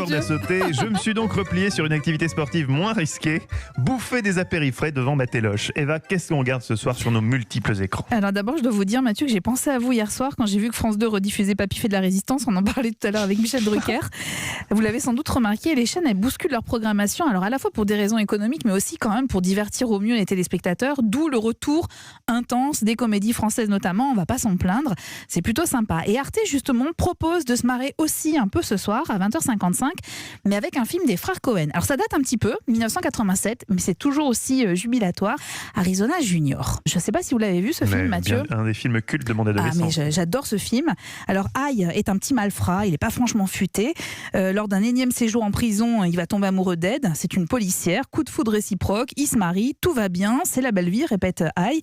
corde à sauter. Je me suis donc replié sur une activité sportive moins risquée, bouffer des apéris frais devant ma téloche. Eva, qu'est-ce qu'on regarde ce soir sur nos multiples écrans? Alors d'abord, je dois vous dire, Mathieu, que j'ai pensé à vous hier soir quand j'ai vu que France 2 rediffusait Papy fait de la résistance. On en parlait tout à l'heure avec Michel Drucker. Vous l'avez sans doute remarqué, les chaînes, elles bousculent leur programmation. Alors à la fois pour des raisons économiques, mais aussi quand même pour divertir au mieux les téléspectateurs. D'où le retour intense des comédies françaises notamment. On va pas s'en plaindre. C'est plutôt sympa. Et Arte, justement, propose de se marrer aussi un peu ce soir à 20h55, mais avec un film des frères Cohen. Alors ça date un petit peu, 1987, mais c'est toujours aussi jubilatoire. Arizona Junior. Je ne sais pas si vous l'avez vu ce film, Mathieu. Un des films cultes de mon adolescence. Ah, mais j'adore ce film. Alors Haï est un petit malfrat, il n'est pas franchement futé. Lors d'un énième séjour en prison, il va tomber amoureux d'Ed. C'est une policière, coup de foudre réciproque, ils se marient, tout va bien, c'est la belle vie, répète Haï.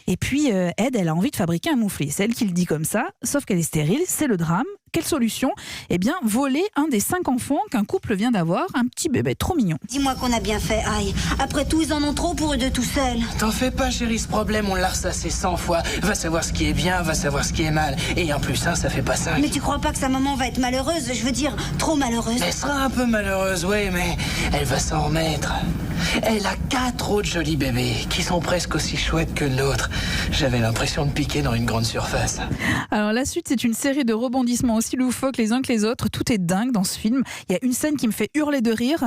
Et puis Ed, elle a envie de fabriquer un mouflé. C'est elle qui le dit comme ça, sauf qu'elle est stérile, c'est le drame. Quelle solution? Eh bien, voler un des 5 enfants qu'un couple vient d'avoir, un petit bébé trop mignon. Dis-moi qu'on a bien fait, aïe. Après tout, ils en ont trop pour eux deux tout seuls. T'en fais pas, chérie, ce problème, on l'a ressassé 100 fois. Va savoir ce qui est bien, va savoir ce qui est mal. Et en plus, ça fait pas 5. Mais tu crois pas que sa maman va être malheureuse? Je veux dire, trop malheureuse. Elle sera un peu malheureuse, oui, mais elle va s'en remettre. Elle a 4 autres jolis bébés qui sont presque aussi chouettes que l'autre. J'avais l'impression de piquer dans une grande surface. Alors la suite, c'est une série de rebondissements aussi loufoques les uns que les autres. Tout est dingue dans ce film. Il y a une scène qui me fait hurler de rire.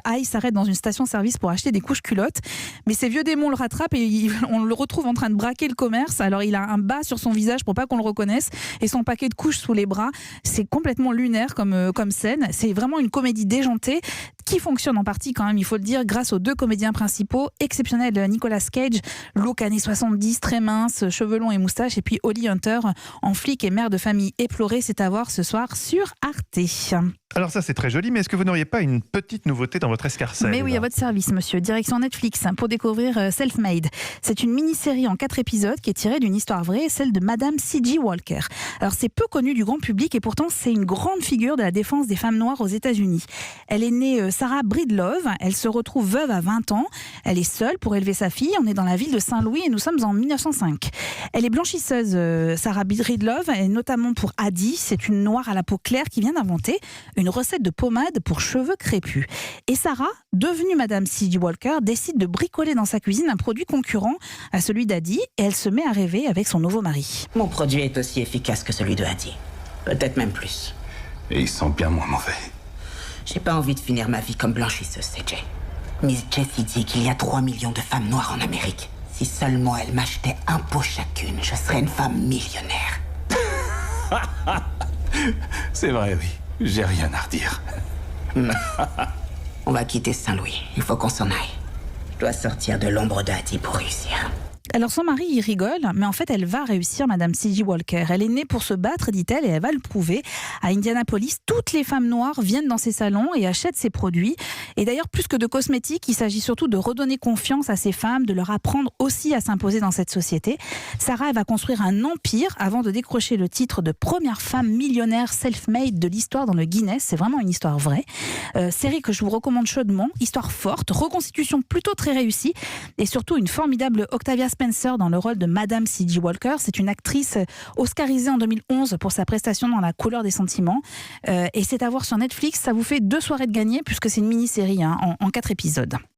Haï s'arrête dans une station-service pour acheter des couches culottes. Mais ces vieux démons le rattrapent et on le retrouve en train de braquer le commerce. Alors il a un bas sur son visage pour pas qu'on le reconnaisse et son paquet de couches sous les bras. C'est complètement lunaire comme scène. C'est vraiment une comédie déjantée qui fonctionne en partie quand même, il faut le dire, grâce aux 2 comédiens principaux exceptionnels, Nicolas Cage, look années 70, très mince, cheveux longs et moustache, et puis Holly Hunter en flic et mère de famille éplorée. C'est à voir ce soir sur Arte. Alors ça c'est très joli, mais est-ce que vous n'auriez pas une petite nouveauté dans votre escarcelle? Mais oui, à votre service, monsieur. Direction Netflix pour découvrir Self-Made. C'est une mini-série en 4 épisodes qui est tirée d'une histoire vraie, celle de Madame C.J. Walker. Alors c'est peu connu du grand public et pourtant c'est une grande figure de la défense des femmes noires aux États-Unis. Elle est née Sarah Breedlove. Elle se retrouve veuve à 20 ans. Elle est seule pour élever sa fille. On est dans la ville de Saint-Louis et nous sommes en 1905. Elle est blanchisseuse, Sarah Breedlove, et notamment pour Addie. C'est une noire à la peau claire qui vient d'inventer une recette de pommade pour cheveux crépus. Et Sarah, devenue Madame C.J. Walker, décide de bricoler dans sa cuisine un produit concurrent à celui d'Addie et elle se met à rêver avec son nouveau mari. Mon produit est aussi efficace que celui de Addie. Peut-être même plus. Et ils sont bien moins mauvais. J'ai pas envie de finir ma vie comme blanchisseuse, CJ. Miss Jessie dit qu'il y a 3 millions de femmes noires en Amérique. Si seulement elles m'achetaient un pot chacune, je serais une femme millionnaire. C'est vrai, oui. J'ai rien à redire. On va quitter Saint-Louis. Il faut qu'on s'en aille. Je dois sortir de l'ombre d'Addie pour réussir. Alors son mari, il rigole, mais en fait, elle va réussir, Madame C.J. Walker. Elle est née pour se battre, dit-elle, et elle va le prouver. À Indianapolis, toutes les femmes noires viennent dans ses salons et achètent ses produits. Et d'ailleurs, plus que de cosmétiques, il s'agit surtout de redonner confiance à ces femmes, de leur apprendre aussi à s'imposer dans cette société. Sarah, elle va construire un empire avant de décrocher le titre de première femme millionnaire self-made de l'histoire dans le Guinness. C'est vraiment une histoire vraie. Série que je vous recommande chaudement. Histoire forte, reconstitution plutôt très réussie et surtout une formidable Octavia Spencer dans le rôle de Madame C.J. Walker. C'est une actrice oscarisée en 2011 pour sa prestation dans La couleur des sentiments. Et c'est à voir sur Netflix. Ça vous fait 2 soirées de gagner puisque c'est une mini-série en 4 épisodes.